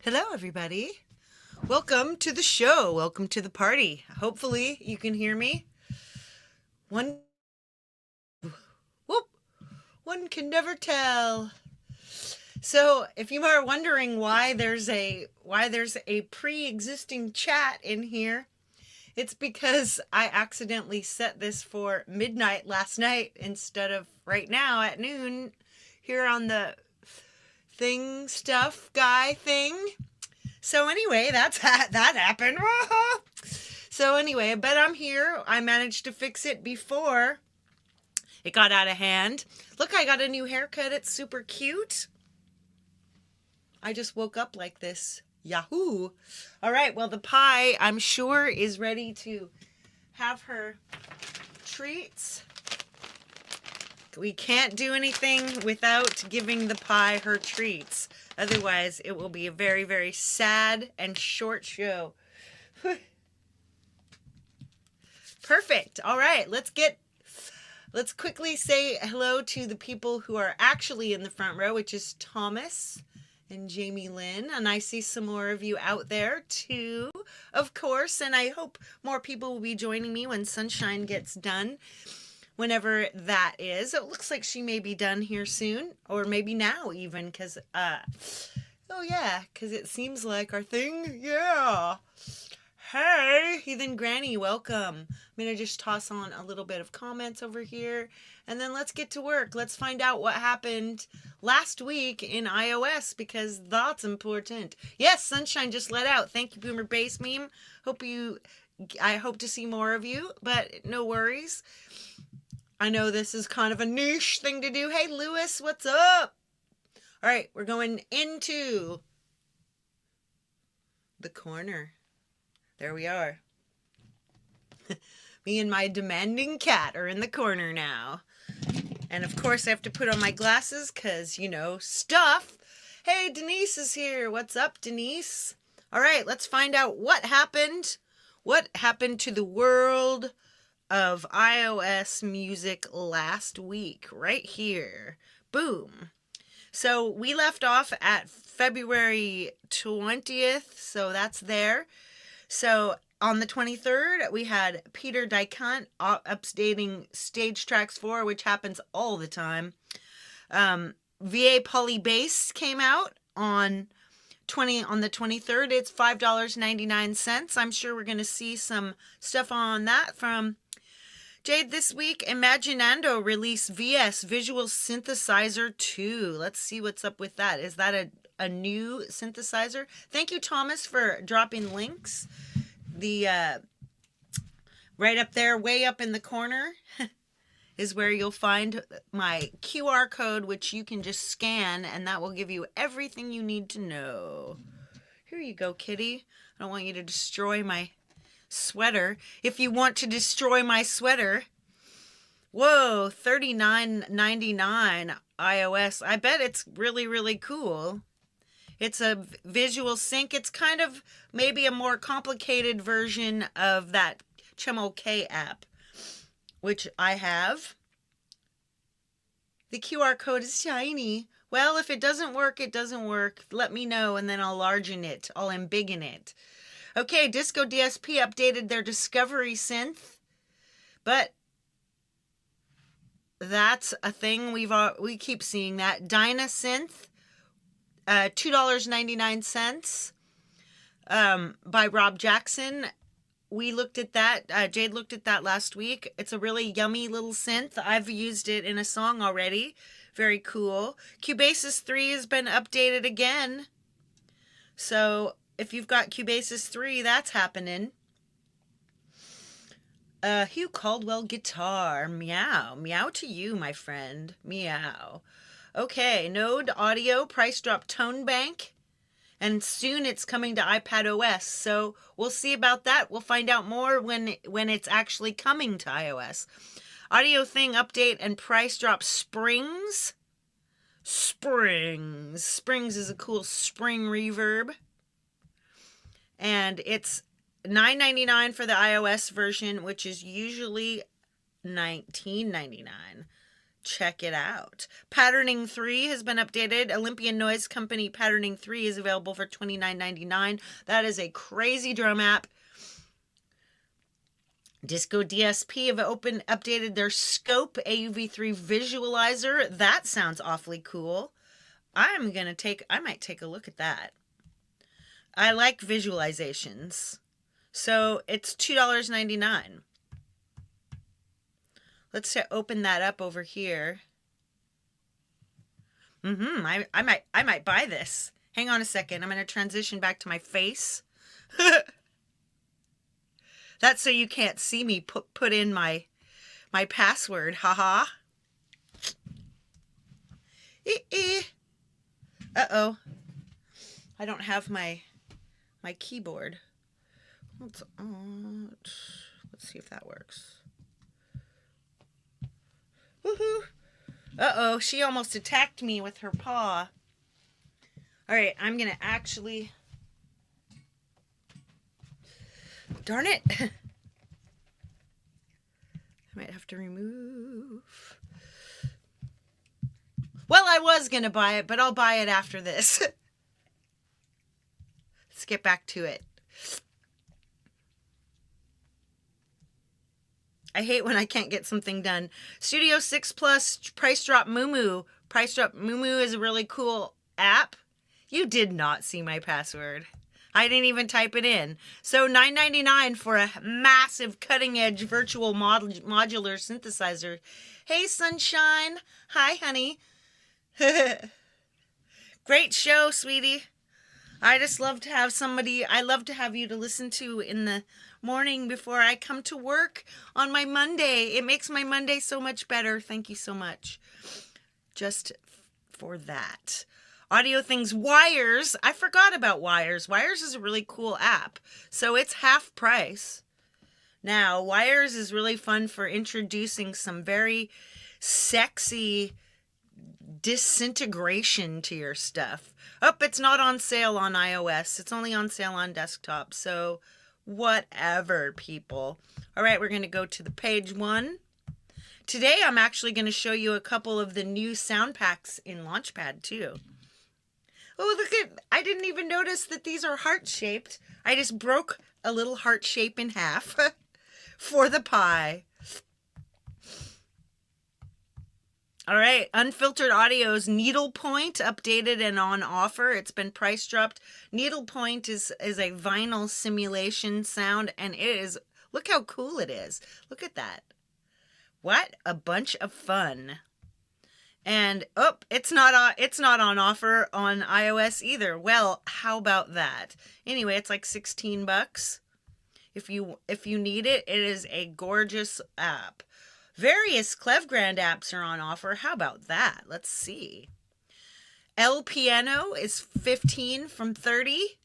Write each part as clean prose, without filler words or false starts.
Hello, everybody. Welcome to the show. Welcome to the party. Hopefully, you can hear me. One can never tell. So, if you are wondering why there's a pre-existing chat in here, it's because I accidentally set this for midnight last night instead of right now at noon here on the guy thing. So anyway, that happened. So anyway, but I'm here. I managed to fix it before it got out of hand. Look, I got a new haircut. It's super cute. I just woke up like this. Yahoo! All right, well, the pie, I'm sure, is ready to have her treats. We can't do anything without giving the pie her treats. Otherwise, it will be a very, very sad and short show. Perfect. All right, let's quickly say hello to the people who are actually in the front row, which is Thomas and Jamie Lynn. And I see some more of you out there too, of course. And I hope more people will be joining me when Sunshine gets done. Whenever that is. It looks like she may be done here soon, or maybe now even, because, because it seems like our thing, yeah. Hey, Heathen Granny, welcome. I'm going to just toss on a little bit of comments over here, and then let's get to work. Let's find out what happened last week in iOS, because that's important. Yes, Sunshine just let out. Thank you, Boomer Bass Meme. I hope to see more of you, but no worries. I know this is kind of a niche thing to do. Hey, Lewis, what's up? All right, we're going into the corner. There we are. Me and my demanding cat are in the corner now. And of course, I have to put on my glasses because, stuff. Hey, Denise is here. What's up, Denise? All right, let's find out what happened. What happened to the world of iOS music last week, right here. Boom. So we left off at February 20th, so that's there. So on the 23rd, we had Peter Dykant updating Stage Tracks 4, which happens all the time. VA Poly Bass came out on the 23rd. It's $5.99. I'm sure we're going to see some stuff on that from Jade this week. Imaginando released VS Visual Synthesizer 2. Let's see what's up with that. Is that a new synthesizer? Thank you, Thomas, for dropping links. The right up there, way up in the corner, is where you'll find my QR code, which you can just scan, and that will give you everything you need to know. Here you go, kitty. I don't want you to destroy my sweater. If you want to destroy my sweater, whoa, $39.99 iOS. I bet it's really, really cool. It's a visual sync. It's kind of maybe a more complicated version of that ChumOK app, which I have. The QR code is tiny. Well, if it doesn't work, it doesn't work. Let me know, and then I'll largen it. I'll embiggen it. Okay, Disco DSP updated their Discovery synth, but that's a thing we keep seeing that. Dynasynth, $2.99, by Rob Jackson. We looked at that. Jade looked at that last week. It's a really yummy little synth. I've used it in a song already. Very cool. Cubasis 3 has been updated again. So if you've got Cubasis 3, that's happening. Hugh Caldwell guitar. Meow. Meow to you, my friend. Meow. Okay, Node Audio price drop Tone Bank And soon it's coming to iPad OS. So we'll see about that. We'll find out more when it's actually coming to iOS. Audio Thing update and price drop Springs. Springs is a cool spring reverb. And it's $9.99 for the iOS version, which is usually $19.99. Check it out. Patterning 3 has been updated. Olympian Noise Company Patterning 3 is available for $29.99. That is a crazy drum app. Disco DSP have updated their Scope AUV3 visualizer. That sounds awfully cool. I might take a look at that. I like visualizations. So it's $2.99. Let's open that up over here. I might buy this. Hang on a second. I'm going to transition back to my face. That's so you can't see me put in my password. Haha. Uh-oh. I don't have my keyboard. Let's see if that works. Woohoo! Uh-oh, she almost attacked me with her paw. All right, I'm going to actually... Darn it! I might have to remove... Well, I was going to buy it, but I'll buy it after this. Let's get back to it. I hate when I can't get something done. Studio 6 Plus Price Drop Moo. Price Drop Moo is a really cool app. You did not see my password. I didn't even type it in. So $9.99 for a massive cutting-edge virtual modular synthesizer. Hey, sunshine. Hi, honey. Great show, sweetie. I just love to have somebody I love to have you to listen to in the morning before I come to work on my Monday. It makes my Monday so much better. Thank you so much. Just for that. Audio Things Wires. I forgot about Wires. Wires is a really cool app. So it's half price. Now, Wires is really fun for introducing some very sexy disintegration to your stuff. Oh, it's not on sale on iOS. It's only on sale on desktop. So whatever, people. All right, we're going to go to the page 1. Today, I'm actually going to show you a couple of the new sound packs in Launchpad, too. Oh, look at, I didn't even notice that these are heart-shaped. I just broke a little heart shape in half for the pie. All right, Unfiltered Audio's Needlepoint updated and on offer. It's been price dropped. Needlepoint is a vinyl simulation sound, and it is, look how cool it is. Look at that. What a bunch of fun. And it's not on offer on iOS either. Well, how about that? Anyway, it's like $16. If you need it, it is a gorgeous app. Various Clevgrand apps are on offer. How about that? Let's see. El Piano is 15 from 30.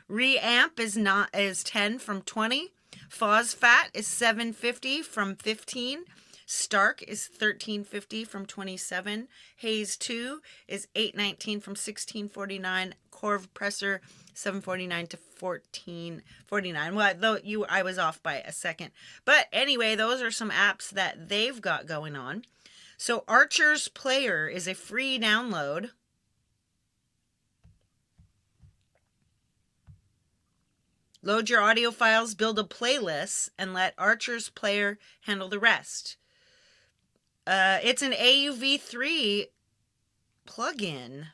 Reamp is 10 from 20. Phosfat is $7.50 from 15. Stark is $13.50 from 27. Haze 2 is $8.19 from 16.49. Corv Presser $7.49 to $14.49. Well, though I was off by a second. But anyway, those are some apps that they've got going on. So Archer's Player is a free download. Load your audio files, build a playlist, and let Archer's Player handle the rest. It's an AUV3 plugin.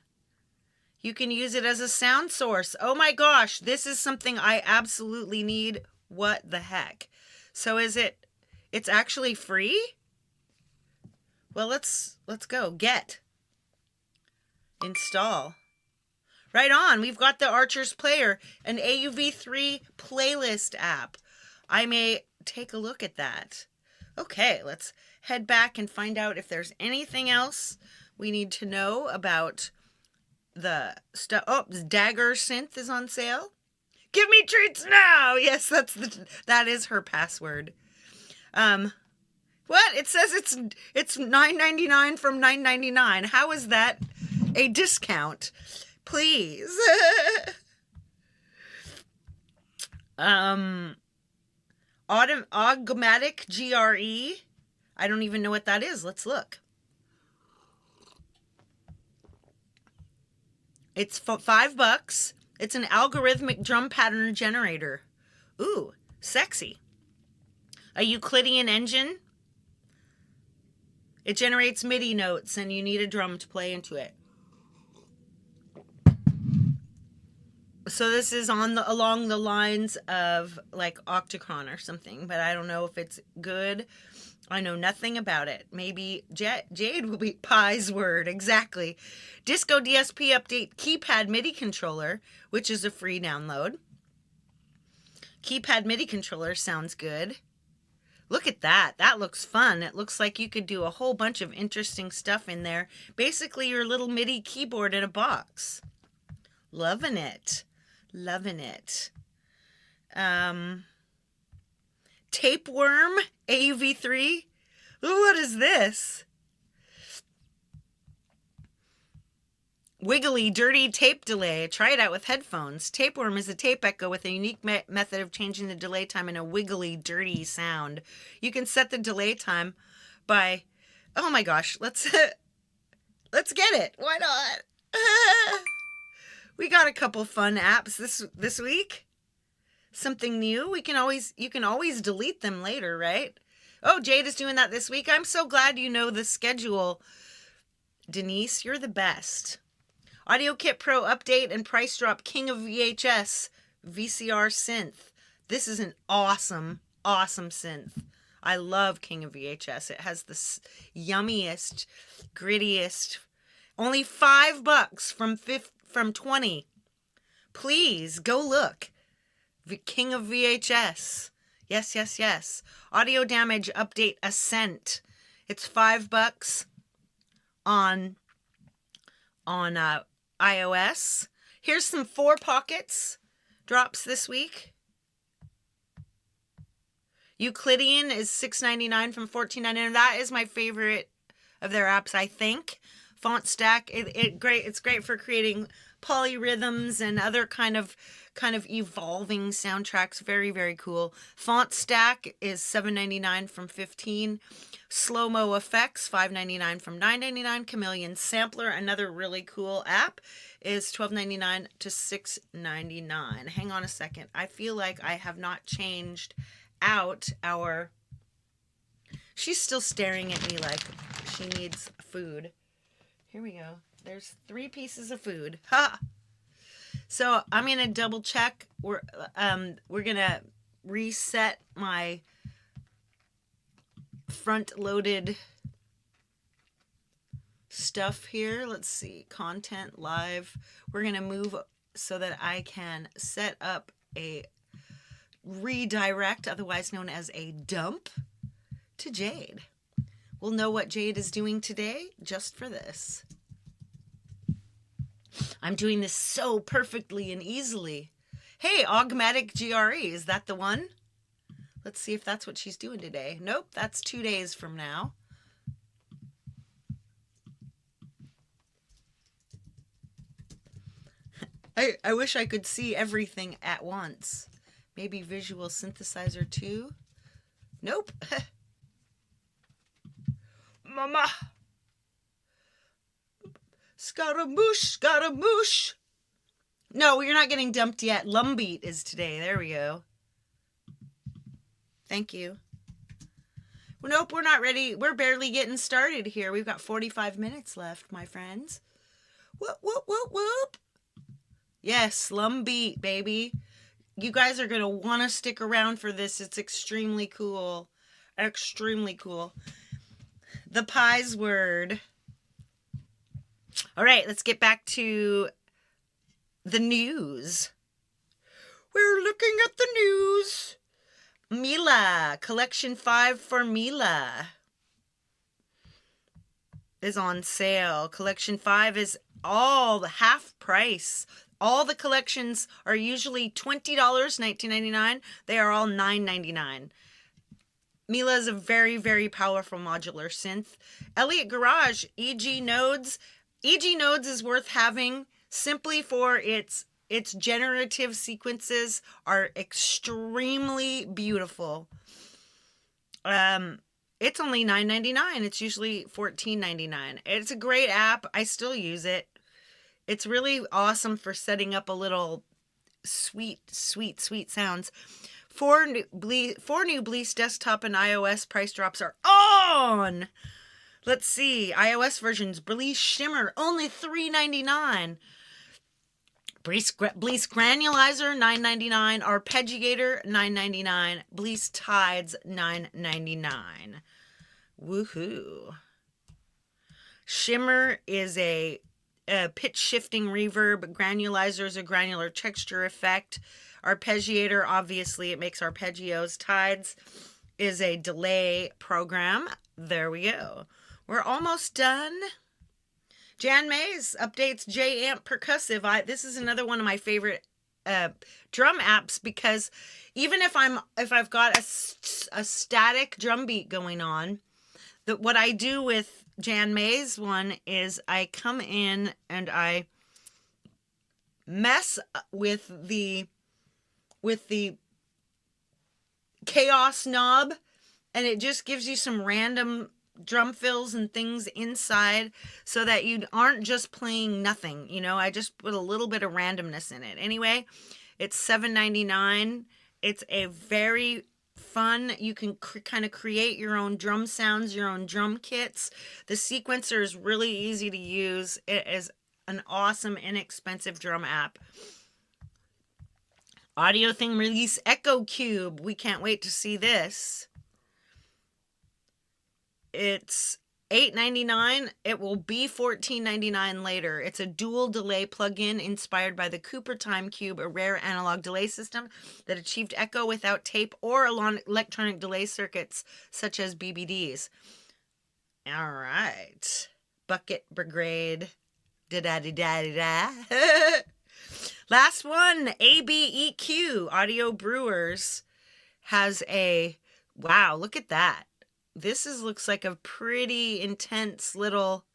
You can use it as a sound source. Oh my gosh, this is something I absolutely need. What the heck? So it's actually free? Well, let's go. Get. Install. Right on. We've got the Archer's Player, an AUV3 playlist app. I may take a look at that. Okay, let's head back and find out if there's anything else we need to know about the stuff. Oh, Dagger Synth is on sale. Give me treats now. Yes, that is her password. What? It says it's $9.99 from $9.99. How is that a discount? Please. Automatic GRE. I don't even know what that is. Let's look. It's $5. It's an algorithmic drum pattern generator. Ooh, sexy. A Euclidean engine. It generates MIDI notes, and you need a drum to play into it. So this is along the lines of like Octocron or something, but I don't know if it's good. I know nothing about it. Maybe Jade will be Pi's word. Exactly. Disco DSP update keypad MIDI controller, which is a free download. Keypad MIDI controller sounds good. Look at that. That looks fun. It looks like you could do a whole bunch of interesting stuff in there. Basically your little MIDI keyboard in a box. Loving it. Loving it. Tapeworm AUV3. Ooh, what is this? Wiggly, dirty tape delay. Try it out with headphones. Tapeworm is a tape echo with a unique method of changing the delay time in a wiggly, dirty sound. You can set the delay time by... Oh my gosh, let's get it. Why not? We got a couple fun apps this week. Something new. You can always delete them later, right? Oh, Jade is doing that this week. I'm so glad you know the schedule. Denise, you're the best. Audio Kit Pro update and price drop King of VHS VCR synth. This is an awesome, awesome synth. I love King of VHS. It has the yummiest, grittiest. Only $5 from 20. Please go look. King of VHS. Yes, yes, yes. Audio Damage update Ascent. It's $5 on iOS. Here's some 4 Pockets drops this week. Euclidean is $6.99 from $14.99. That is my favorite of their apps, I think. Font Stack, it's great for creating polyrhythms and other kind of evolving soundtracks. Very, very cool. Font Stack is $7.99 from $15. Slow-mo Effects, $5.99 from $9.99. Chameleon Sampler, another really cool app, is $12.99 to $6.99. Hang on a second. I feel like I have not changed out our... She's still staring at me like she needs food. Here we go. There's 3 pieces of food. Ha! So I'm gonna double check. We're gonna reset my front-loaded stuff here. Let's see, content live. We're gonna move so that I can set up a redirect, otherwise known as a dump, to Jade. We'll know what Jade is doing today just for this. I'm doing this so perfectly and easily. Hey, Augmatic GRE, is that the one? Let's see if that's what she's doing today. Nope, that's 2 days from now. I wish I could see everything at once. Maybe visual synthesizer too? Nope. Mama. Scaramouche, Scaramouche. No, you're not getting dumped yet. Lumbeat is today. There we go. Thank you. Well, nope, we're not ready. We're barely getting started here. We've got 45 minutes left, my friends. Whoop, whoop, whoop, whoop. Yes, Lumbeat, baby. You guys are going to want to stick around for this. It's extremely cool. Extremely cool. The Pi's word. All right, let's get back to the news. We're looking at the news. Mila, Collection 5 for Mila is on sale. Collection 5 is all the half price. All the collections are usually $20, $19.99. They are all $9.99. Mila is a very, very powerful modular synth. Elliott Garage, EG Nodes. EG Nodes is worth having simply for its generative sequences are extremely beautiful. It's only $9.99. It's usually $14.99. It's a great app. I still use it. It's really awesome for setting up a little sweet sounds. Four new Bleece desktop and iOS price drops are on. Let's see. iOS versions. Bleece Shimmer, only $3.99. Bleece Granulizer, $9.99. Arpeggiator, $9.99. Bleece Tides, $9.99. Woohoo. Shimmer is a pitch shifting reverb. Granulizer is a granular texture effect. Arpeggiator, obviously, it makes arpeggios. Tides is a delay program. There we go. We're almost done. Jan Mays updates J-Amp Percussive. This is another one of my favorite drum apps, because even if I've got a static drum beat going on, what I do with Jan Mays one is I come in and I mess with the chaos knob, and it just gives you some random drum fills and things inside so that you aren't just playing nothing. I just put a little bit of randomness in it. Anyway, it's $7.99. It's a very fun, you can kind of create your own drum sounds, your own drum kits. The sequencer is really easy to use. It is an awesome, inexpensive drum app. Audio Thing release Echo Cube. We can't wait to see this. It's $8.99. It will be $14.99 later. It's a dual delay plugin inspired by the Cooper Time Cube, a rare analog delay system that achieved echo without tape or electronic delay circuits such as BBDs. All right. Bucket Brigade. Da-da-da-da-da. Last one, ABEQ, Audio Brewers, has a, wow, look at that. This looks like a pretty intense little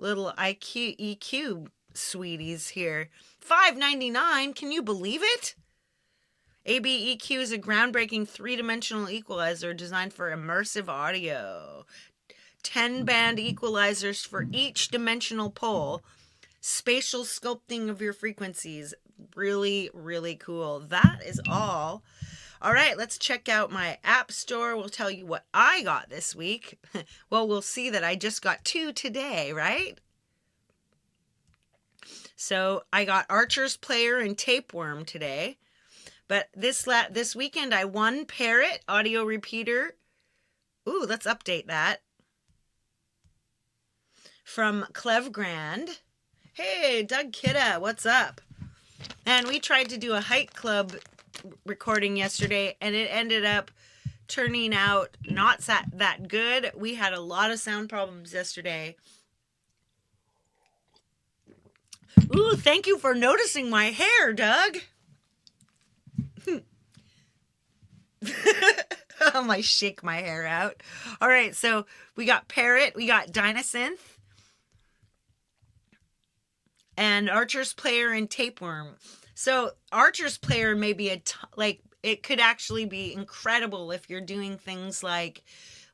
EQ sweeties here. $5.99, can you believe it? ABEQ is a groundbreaking three-dimensional equalizer designed for immersive audio. 10-band equalizers for each dimensional pole. Spatial sculpting of your frequencies. Really, really cool. That is all. All right, let's check out my app store. We'll tell you what I got this week. Well, we'll see that I just got 2 today, right? So I got Archer's Player and Tapeworm today. But this weekend I won Parrot Audio Repeater. Ooh, let's update that. From Clevgrand. Hey, Doug Kidda, what's up? And we tried to do a hike club recording yesterday, and it ended up turning out not that good. We had a lot of sound problems yesterday. Ooh, thank you for noticing my hair, Doug. I might shake my hair out. All right, so we got Parrot, we got Dynasynth, and Archer's Player and Tapeworm. So Archer's Player may be it could actually be incredible if you're doing things like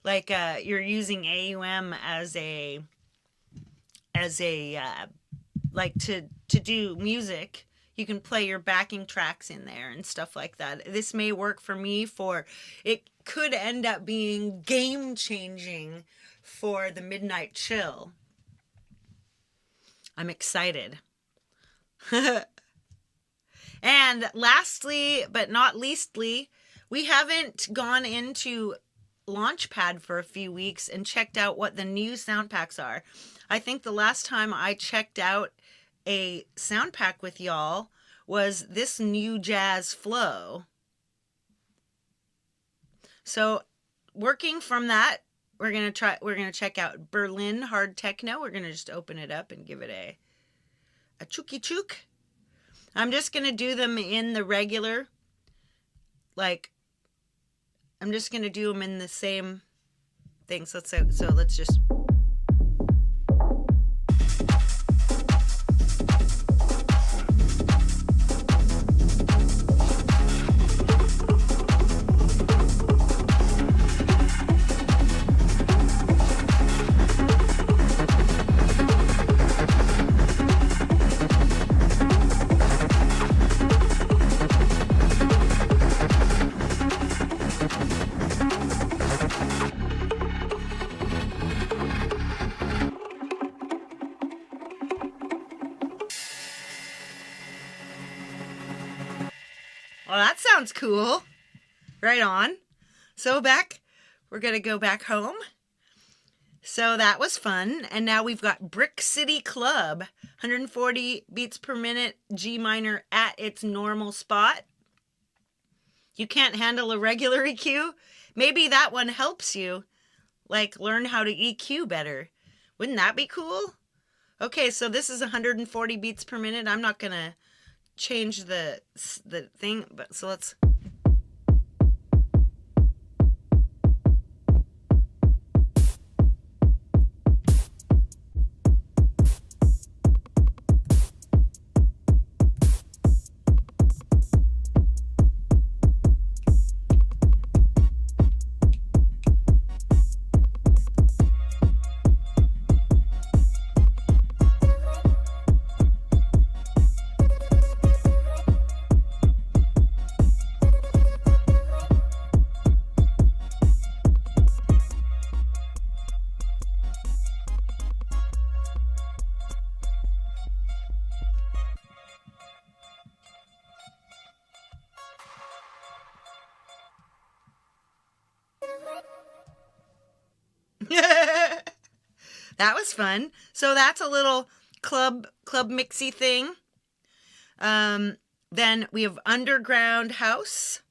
you're using AUM as a to do music. You can play your backing tracks in there and stuff like that. This may work for me it could end up being game changing for the midnight chill. I'm excited. And lastly, but not leastly, we haven't gone into Launchpad for a few weeks and checked out what the new sound packs are. I think the last time I checked out a sound pack with y'all was this new Jazz Flow. So working from that, we're going to check out Berlin Hard Techno. We're going to just open it up and give it a a chooky chook. I'm just going to do them in the regular, like, I'm just going to do them in the same thing. So let's just... Well, that sounds cool. Right on. So we're going to go back home. So that was fun. And now we've got Brick City Club, 140 beats per minute, G minor at its normal spot. You can't handle a regular EQ? Maybe that one helps you, like, learn how to EQ better. Wouldn't that be cool? Okay, so this is 140 beats per minute. I'm not going to change the thing, but so let's... That was fun. So that's a little club mixy thing. Then we have Underground House.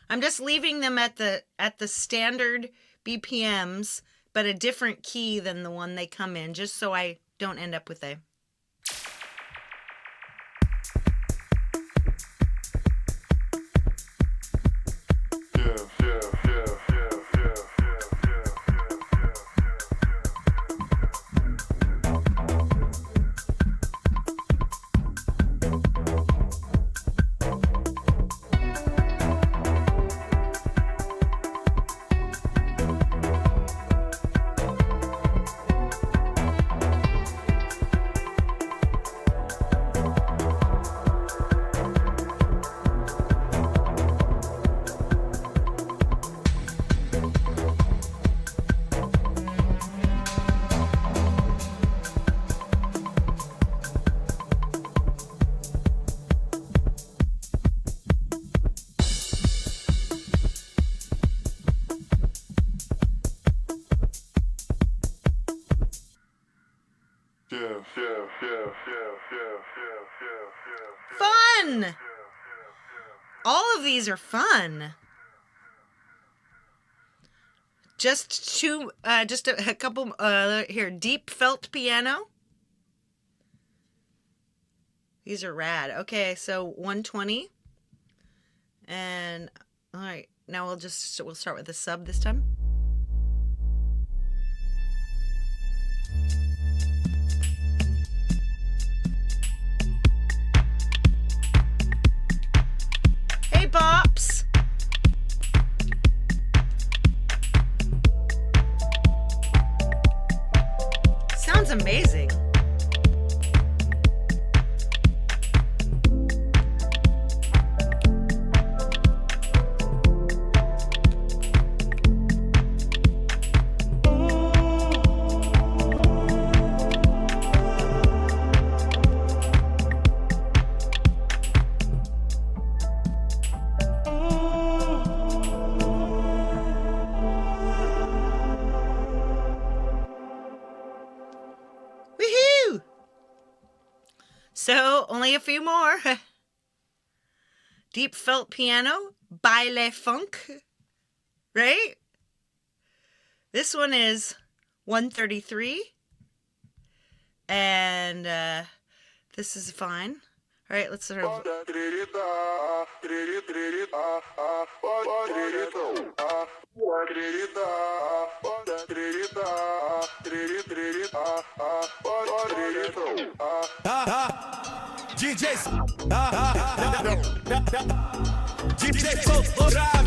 I'm just leaving them at the standard BPMs, but a different key than the one they come in, just so I don't end up with a... Fun! All of these are fun. Just a couple here. Deep felt piano. These are rad. Okay, so 120. And all right, now we'll start with the sub this time. Hey, Bops. Sounds amazing. So, only a few more. Deep felt piano, baile funk, right? This one is 133. And this is fine. All right, let's sort of... DJ so grave.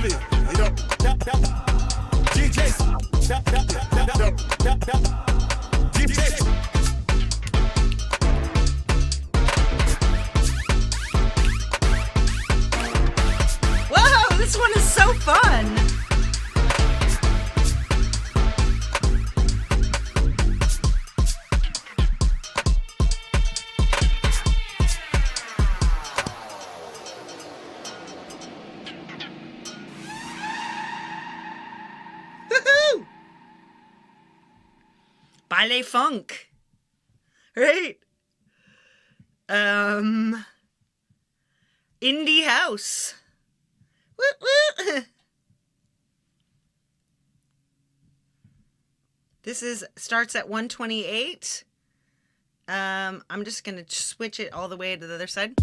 Whoa, this one is so fun. Woohoo! Ballet funk. Right? Indie house. Woo woo. This starts at 128. I'm just gonna switch it all the way to the other side.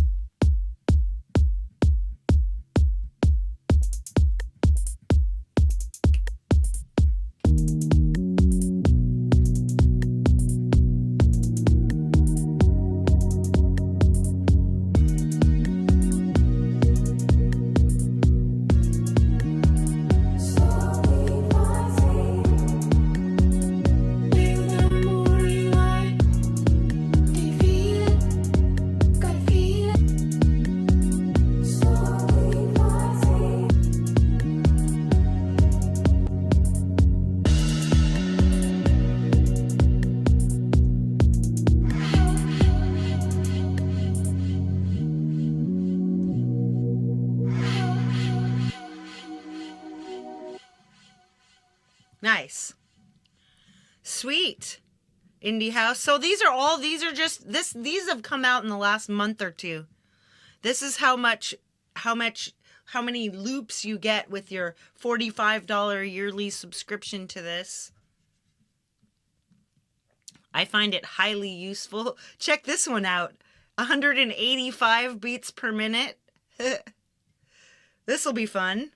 Nice. Sweet. Indie house. So these have come out in the last month or two. This is how many loops you get with your $45 yearly subscription to this. I find it highly useful. Check this one out. 185 beats per minute. This will be fun.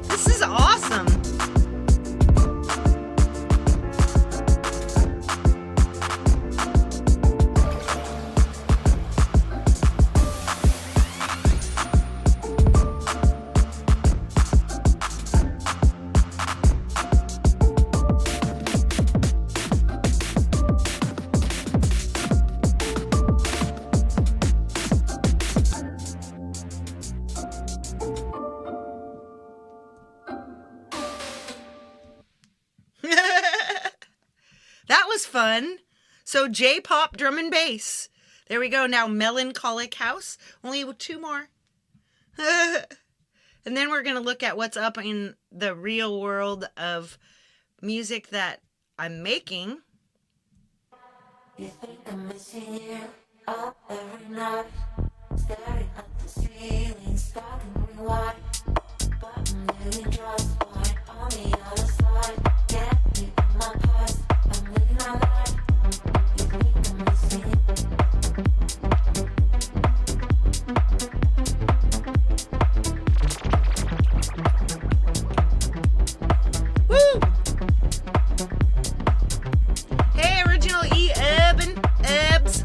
This is awesome. That was fun. So J-pop drum and bass. There we go. Now melancholic house. Only 2 more. And then we're going to look at what's up in the real world of music that I'm making. You think I'm missing you up every night, staring at the ceiling, stuck in rewind. But I'm really just fine on the other side. Get me in my past, I'm living my life. You think I'm missing you. Woo! Hey, original E-Urban Ebs.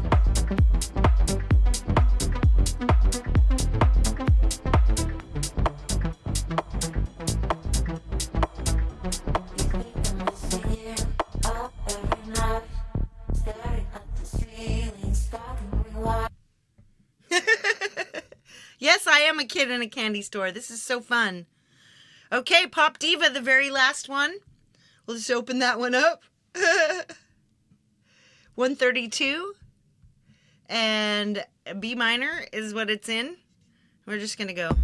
Yes, I am a kid in a candy store. This is so fun. Okay, Pop Diva, the very last one. We'll just open that one up. 132. And B minor is what it's in. We're just going to go.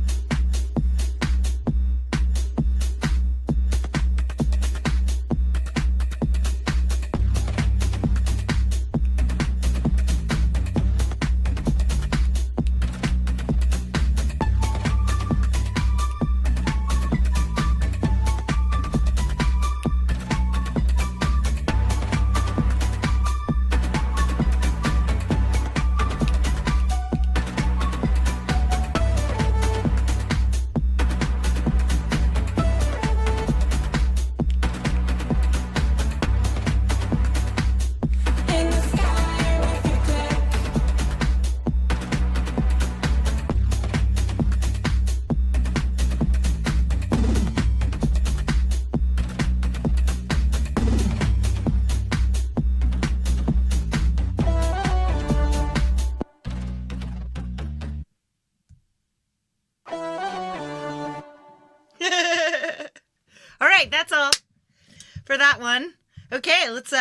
that one. Okay, let's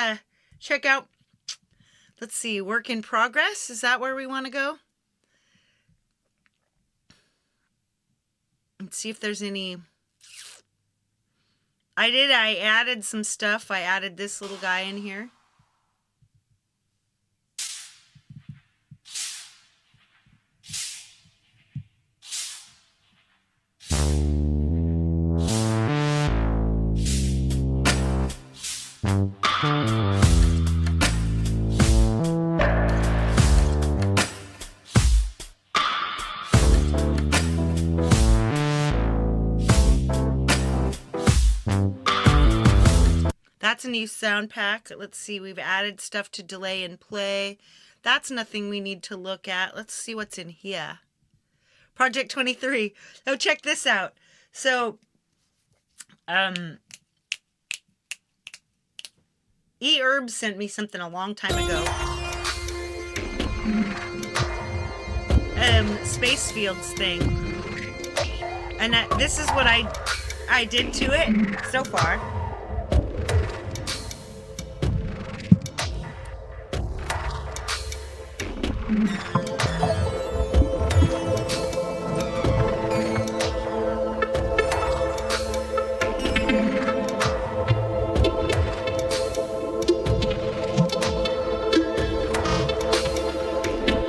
check out. Let's see, work in progress. Is that where we want to go? Let's see if there's any. I added some stuff. I added this little guy in here. That's a new sound pack. Let's see, we've added stuff to delay and play. That's nothing we need to look at. Let's see what's in here. Project 23. Oh, check this out. So, E-Herb sent me something a long time ago. Space Fields thing. And this is what I did to it so far.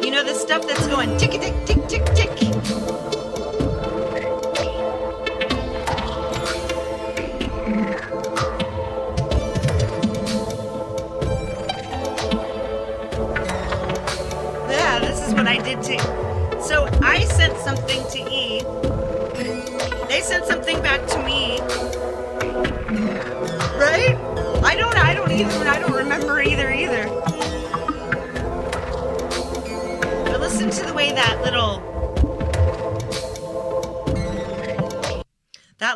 You know the stuff that's going tick tick tick tick tick. Yeah, this is what I did to. So I sent something to E. They sent something back to me. Right? I don't remember either. But listen to the way that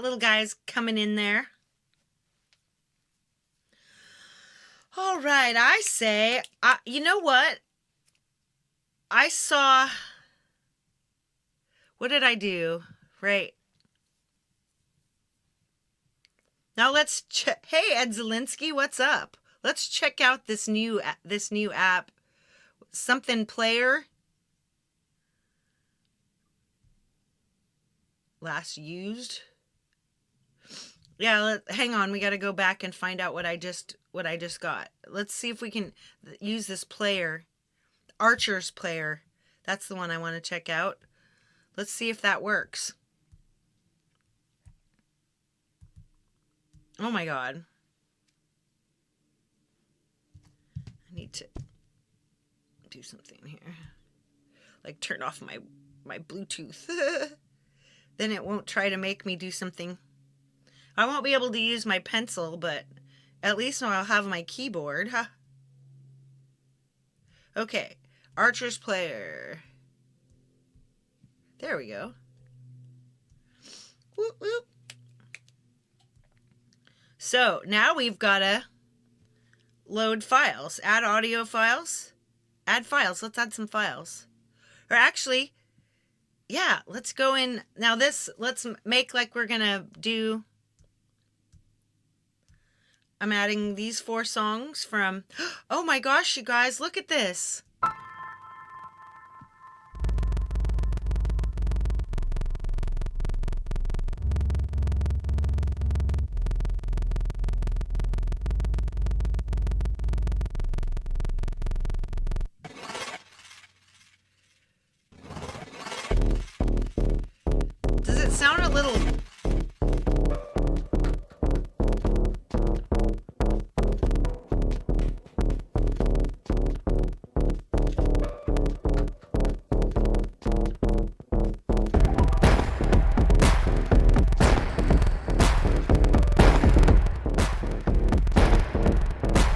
little guy's coming in there. All right, I say, you know what? I saw, what did I do? Right. Now let's check. Hey, Ed Zielinski, what's up? Let's check out this new app. Something player. Last used. Yeah, hang on. We got to go back and find out what I just got. Let's see if we can use this player. Archer's player. That's the one I want to check out. Let's see if that works. Oh my God. I need to do something here. Like turn off my Bluetooth. Then it won't try to make me do something. I won't be able to use my pencil, but at least now I'll have my keyboard. Huh? Okay. Archer's player. There we go. Whoop, whoop. So now we've got to load files. Add audio files. Add files. Let's add some files. Or actually, yeah, let's go in. Now let's make like we're going to do. I'm adding these 4 songs from, oh my gosh, you guys, look at this. Does it sound a little...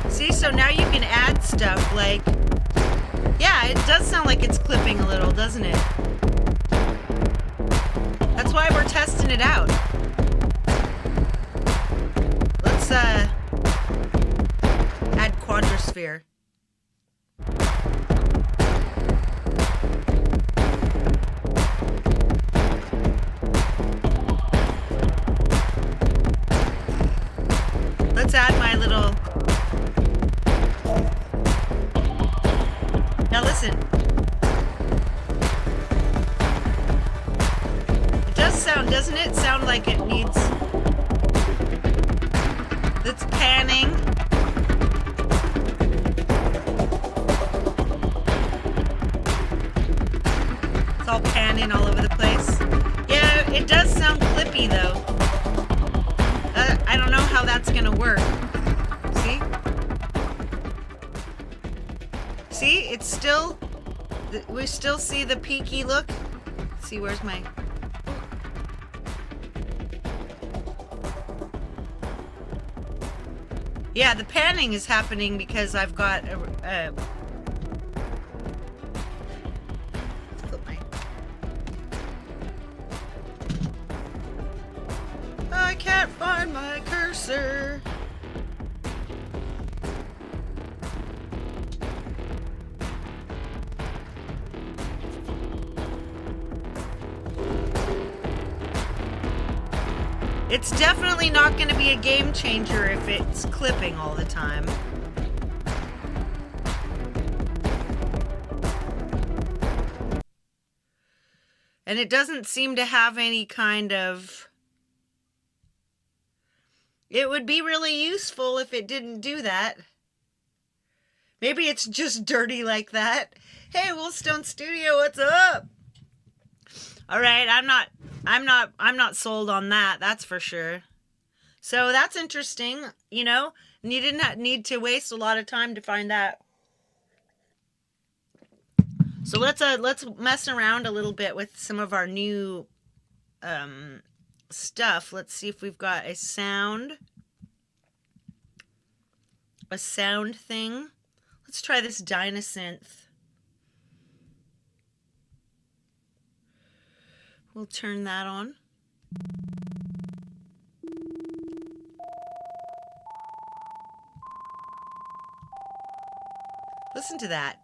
See, so now you can add stuff like... Yeah, it does sound like it's clipping a little, doesn't it? That's why we're testing it out. Let's add quadrosphere. Let's add my little doesn't. It does sound, doesn't it? Sound like it needs. It's panning. It's all panning all over the place. Yeah, it does sound clippy though. I don't know how that's gonna work. See? See? It's still... We still see the peaky look. Let's see, where's my... Yeah, the panning is happening because I've got a flip my... I can't find my cursor. It's definitely not going to be a game changer if it's clipping all the time. And it doesn't seem to have any kind of... It would be really useful if it didn't do that. Maybe it's just dirty like that. Hey, Wolfstone Studio, what's up? All right, I'm not sold on that. That's for sure. So that's interesting, you know. And you didn't need to waste a lot of time to find that. So let's mess around a little bit with some of our new stuff. Let's see if we've got a sound thing. Let's try this Dynasynth. We'll turn that on. Listen to that.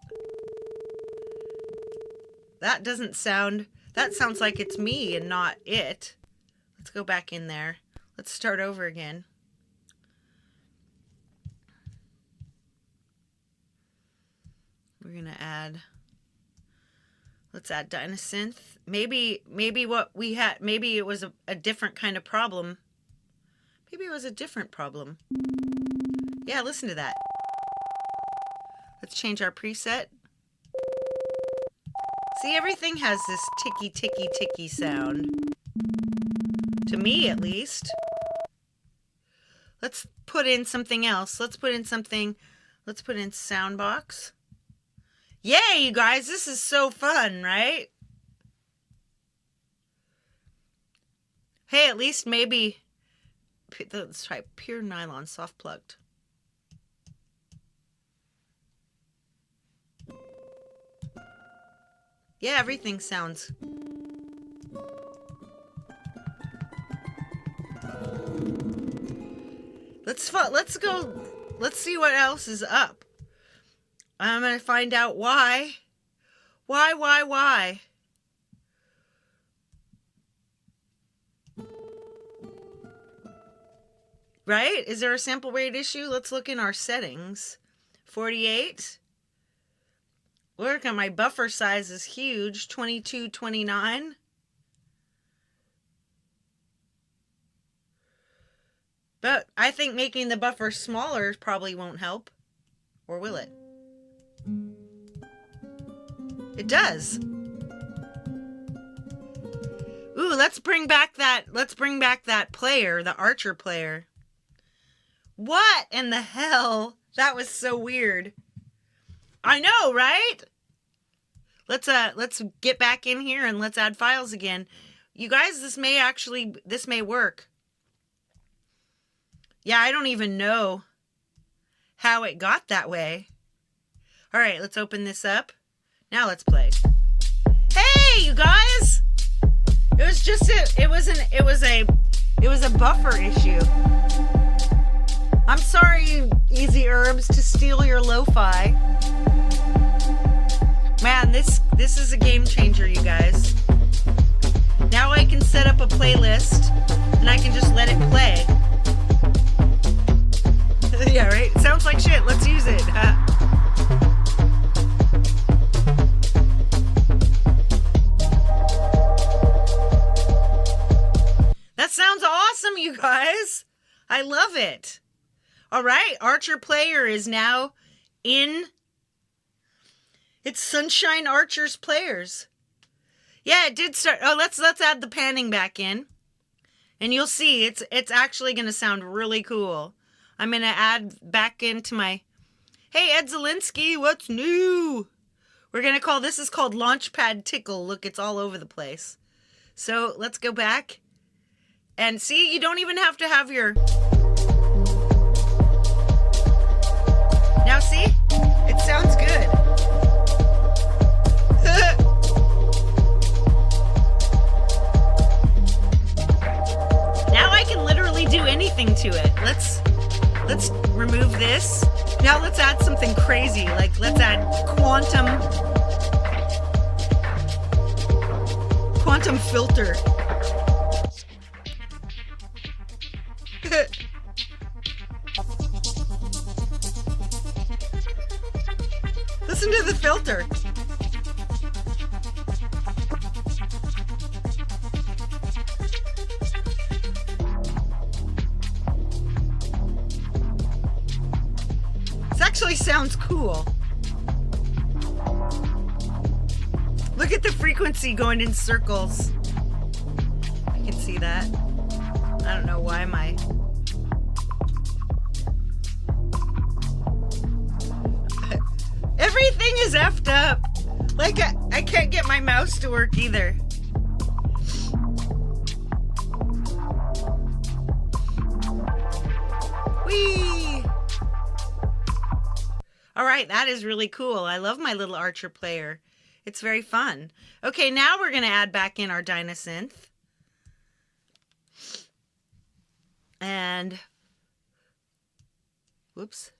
That doesn't sound... That sounds like it's me and not it. Let's go back in there. Let's start over again. We're going to add... Let's add Dynasynth. Maybe what we had, maybe it was a different kind of problem. Maybe it was a different problem. Yeah, listen to that. Let's change our preset. See, everything has this ticky, ticky, ticky sound. To me, at least. Let's put in something else. Let's put in Soundbox. Yay, you guys, this is so fun, right? Hey, at least maybe... Let's try pure nylon soft plugged. Yeah, everything sounds... Let's go... Let's see what else is up. I'm going to find out why. Why? Right? Is there a sample rate issue? Let's look in our settings. 48. Look at my buffer size is huge. 2229. But I think making the buffer smaller probably won't help. Or will it? It does. Ooh, let's bring back that player, the Archer player. What in the hell? That was so weird. I know, right? Let's get back in here and let's add files again. You guys, this may work. Yeah, I don't even know how it got that way. All right, let's open this up. Now let's play. Hey, you guys! It was a buffer issue. I'm sorry, you Easy Herbs, to steal your lo-fi. Man, this is a game changer, you guys. Now I can set up a playlist and I can just let it play. Yeah, right? Sounds like shit. Let's use it. I love it. All right, Archer Player is now in. It's Sunshine Archers Players. Yeah, it did start. Oh, let's add the panning back in. And you'll see it's actually going to sound really cool. I'm going to add back into my, hey, Ed Zielinski, what's new? We're going to call, this is called Launchpad Tickle. Look, it's all over the place. So let's go back. And see, you don't even have to have your... Now see? It sounds good. Now I can literally do anything to it. Let's remove this. Now let's add something crazy. Like let's add quantum filter. Listen to the filter. This actually sounds cool. Look at the frequency going in circles. You can see that. I don't know why my... Everything is effed up. Like, I can't get my mouse to work either. Whee! All right, that is really cool. I love my little Archer Player. It's very fun. Okay, now we're going to add back in our Dynasynth. And, whoops.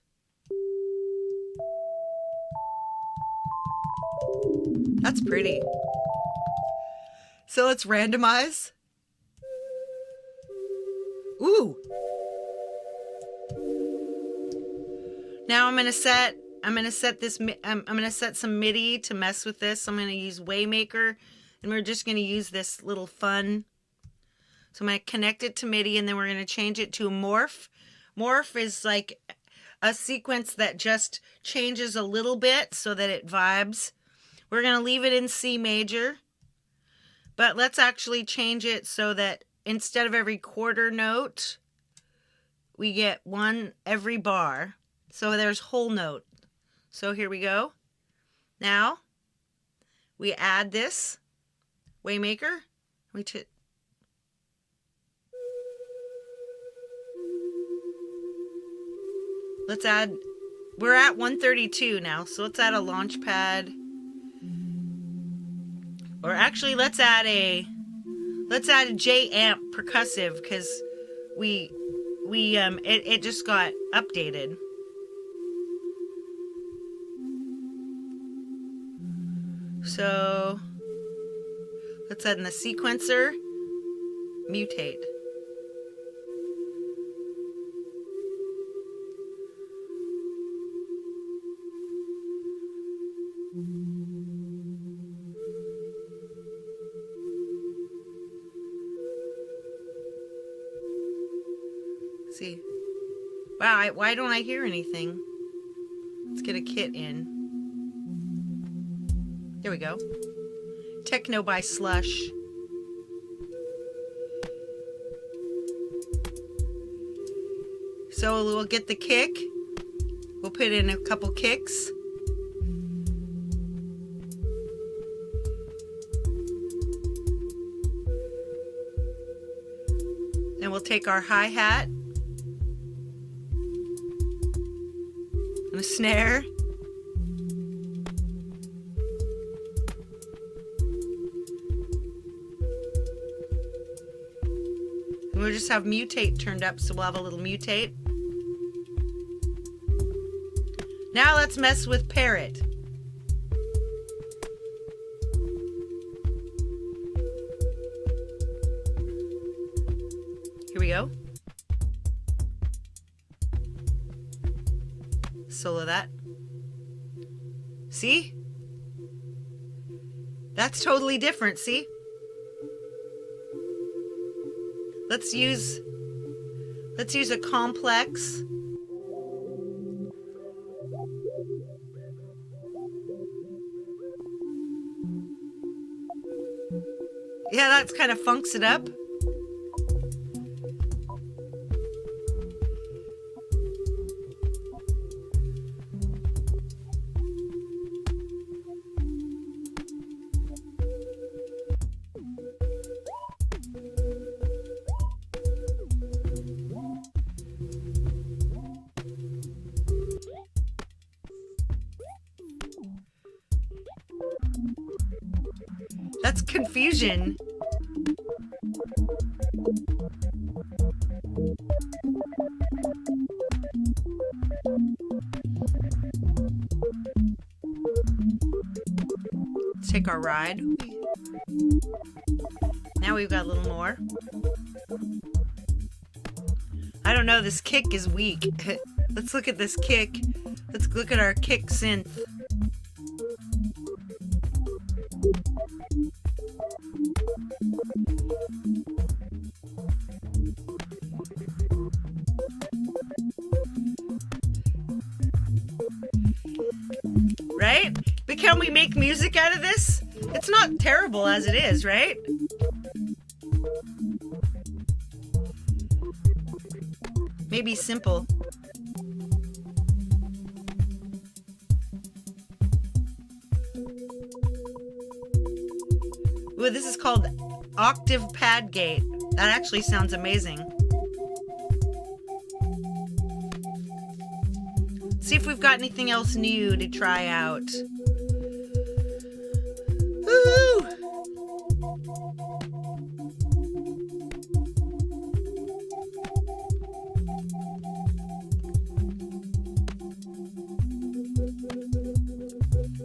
That's pretty. So let's randomize. Ooh. Now I'm going to set this, I'm going to set some MIDI to mess with this. I'm going to use Waymaker, and we're just going to use this little fun. So I'm going to connect it to MIDI, and then we're going to change it to Morph. Morph is like a sequence that just changes a little bit so that it vibes. We're going to leave it in C major, but let's actually change it so that instead of every quarter note, we get one every bar. So there's whole note. So here we go. Now we add this Waymaker. Let's add, we're at 132 now, so let's add a launch pad. Or actually, let's add a J amp percussive, because it just got updated. So let's add in the sequencer, mutate. See. Wow, why don't I hear anything? Let's get a kit in. There we go. Techno by Slush. So we'll get the kick. We'll put in a couple kicks. Then we'll take our hi-hat. And a snare. And we'll just have mutate turned up, so we'll have a little mutate. Now let's mess with parrot. Here we go. Solo that. See? That's totally different, see? Let's use a complex. Yeah, that's kind of funks it up. That's confusion. Let's take our ride. Now we've got a little more. I don't know, this kick is weak. Let's look at this kick. Let's look at our kick synth. Right? But can we make music out of this? It's not terrible as it is, right? Maybe simple. Ooh, this is called Octave Pad Gate. That actually sounds amazing. See if we've got anything else new to try out. Woo!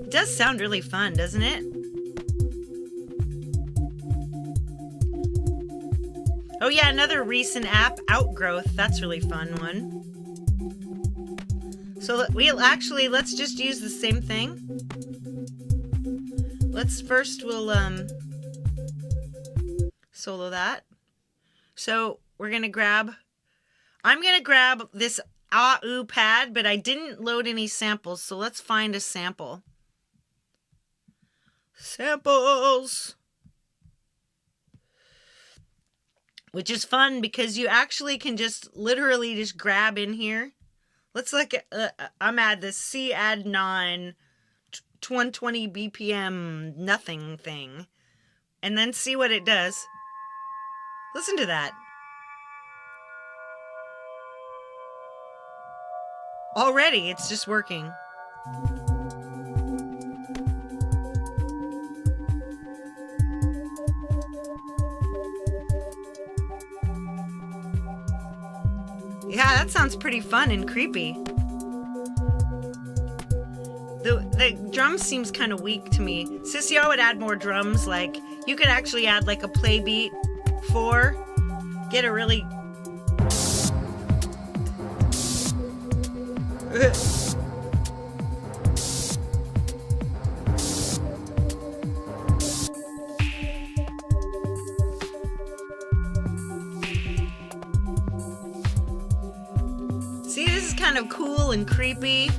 It does sound really fun, doesn't it? Oh yeah, another recent app, Outgrowth. That's a really fun one. So let's just use the same thing. We'll solo that. So I'm gonna grab this AUM pad, but I didn't load any samples, so let's find a sample. Samples! Which is fun because you actually can just literally just grab in here. Let's look at, I'm at the C-Add9 120 BPM nothing thing. And then see what it does. Listen to that. Already, it's just working. Yeah, that sounds pretty fun and creepy. The drum seems kind of weak to me. Sissy, I would add more drums. Like, you could actually add like a play beat 4. Get a really... See, this is kind of cool and creepy.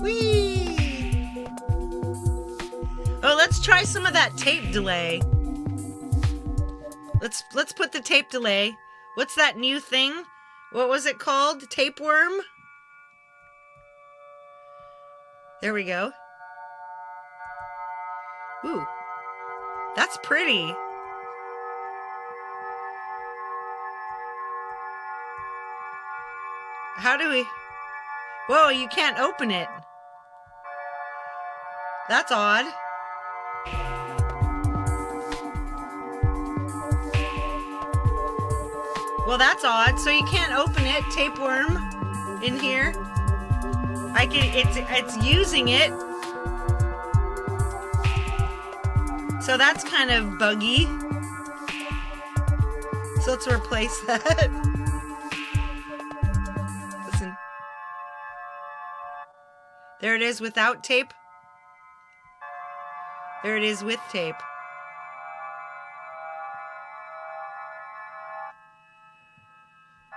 Whee! Oh, let's try some of that tape delay. Let's put the tape delay. What's that new thing? What was it called? Tapeworm? There we go. Ooh. That's pretty. How do we... Whoa, you can't open it. That's odd. Well, that's odd. So you can't open it, tapeworm, in here. It's using it. So that's kind of buggy. So let's replace that. Listen. There it is without tape. There it is with tape.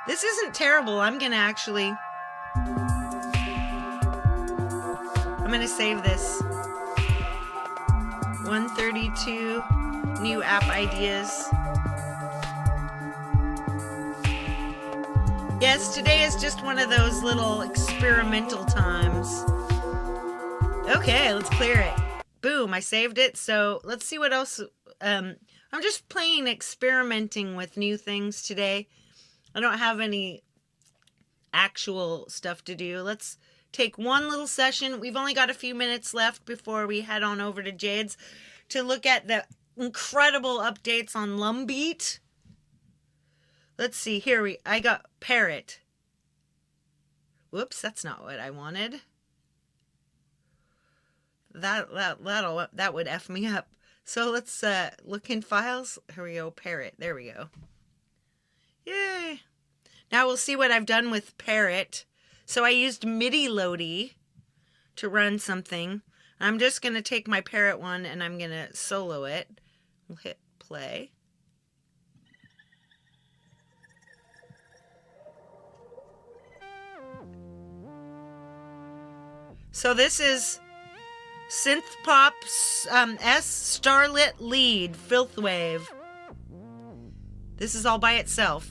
This isn't terrible. I'm going to save this. 132 new app ideas. Yes, today is just one of those little experimental times. Okay, let's clear it. Boom, I saved it. So let's see what else. I'm just plain experimenting with new things today. I don't have any actual stuff to do. Let's take one little session. We've only got a few minutes left before we head on over to Jade's to look at the incredible updates on Lumbeat. Let's see. Here I got Parrot. Whoops, that's not what I wanted. That would F me up. So let's look in files. Here we go. Parrot. There we go. Yay. Now we'll see what I've done with Parrot. So I used MIDI Loady to run something. I'm just going to take my Parrot one and I'm going to solo it. We'll hit play. So this is Synth Pop's S Starlit Lead Filthwave. This is all by itself.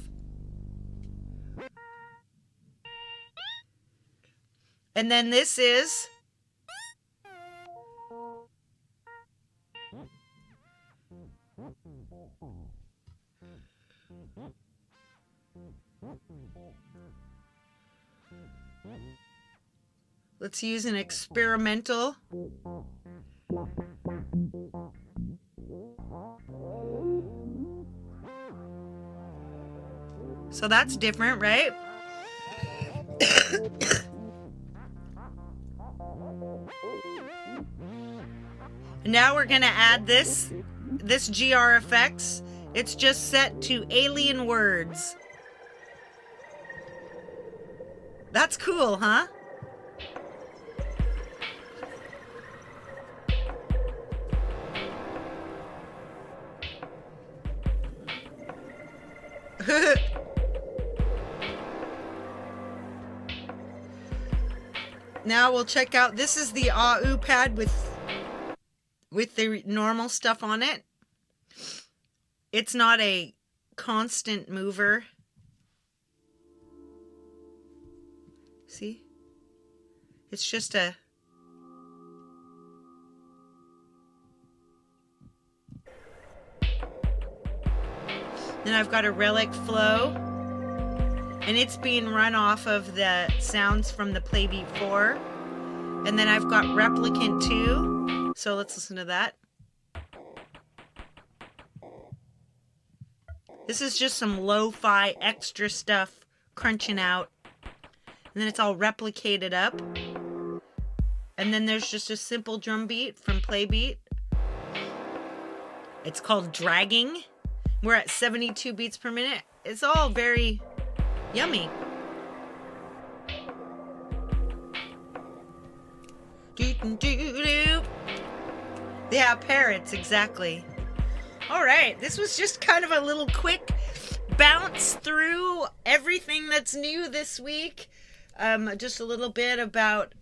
And then this is let's use an experimental. So that's different, right? And now we're going to add this GR effects. It's just set to alien words. That's cool, huh? Now we'll check out, this is the AU pad with the normal stuff on it. It's not a constant mover. See? It's just a... Then I've got a relic flow. And it's being run off of the sounds from the Playbeat 4. And then I've got Replicant 2. So let's listen to that. This is just some lo-fi extra stuff crunching out. And then it's all replicated up. And then there's just a simple drum beat from Playbeat. It's called Dragging. We're at 72 beats per minute. It's all very yummy. Yeah, parrots, exactly. All right, this was just kind of a little quick bounce through everything that's new this week. Just a little bit about,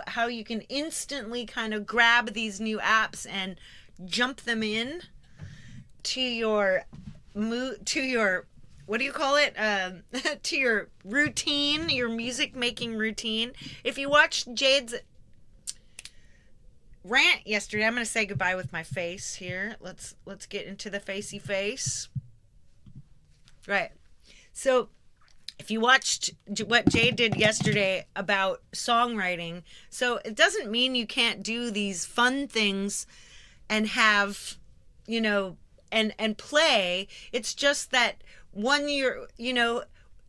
how you can instantly kind of grab these new apps and jump them in to your what do you call it? To your routine, your music making routine. If you watched Jade's rant yesterday, I'm going to say goodbye with my face here. Let's get into the facey face. Right. So if you watched what Jade did yesterday about songwriting, so it doesn't mean you can't do these fun things and have, and play. It's just that when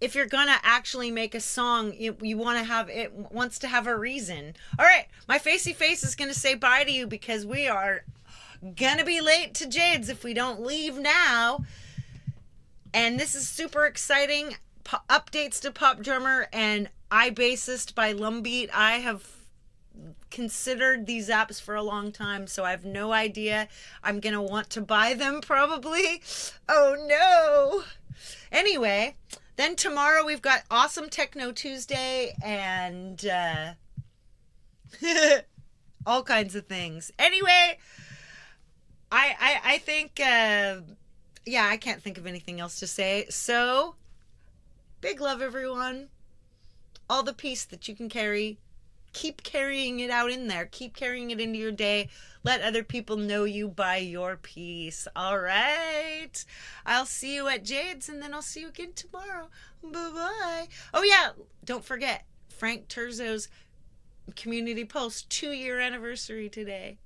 if you're gonna actually make a song, you want to have it wants to have a reason. All right, my facey face is gonna say bye to you because we are gonna be late to Jade's if we don't leave now. And this is super exciting. Updates to Pop Drummer and iBassist by Lumbeat. I have considered these apps for a long time, so I have no idea. I'm going to want to buy them probably. Oh no. Anyway, then tomorrow we've got Awesome Techno Tuesday and all kinds of things. Anyway, I think, yeah, I can't think of anything else to say. So, big love, everyone. All the peace that you can carry. Keep carrying it out in there. Keep carrying it into your day. Let other people know you by your peace. All right. I'll see you at Jade's, and then I'll see you again tomorrow. Bye-bye. Oh, yeah. Don't forget, Frank Terzo's Community Post 2-year anniversary today.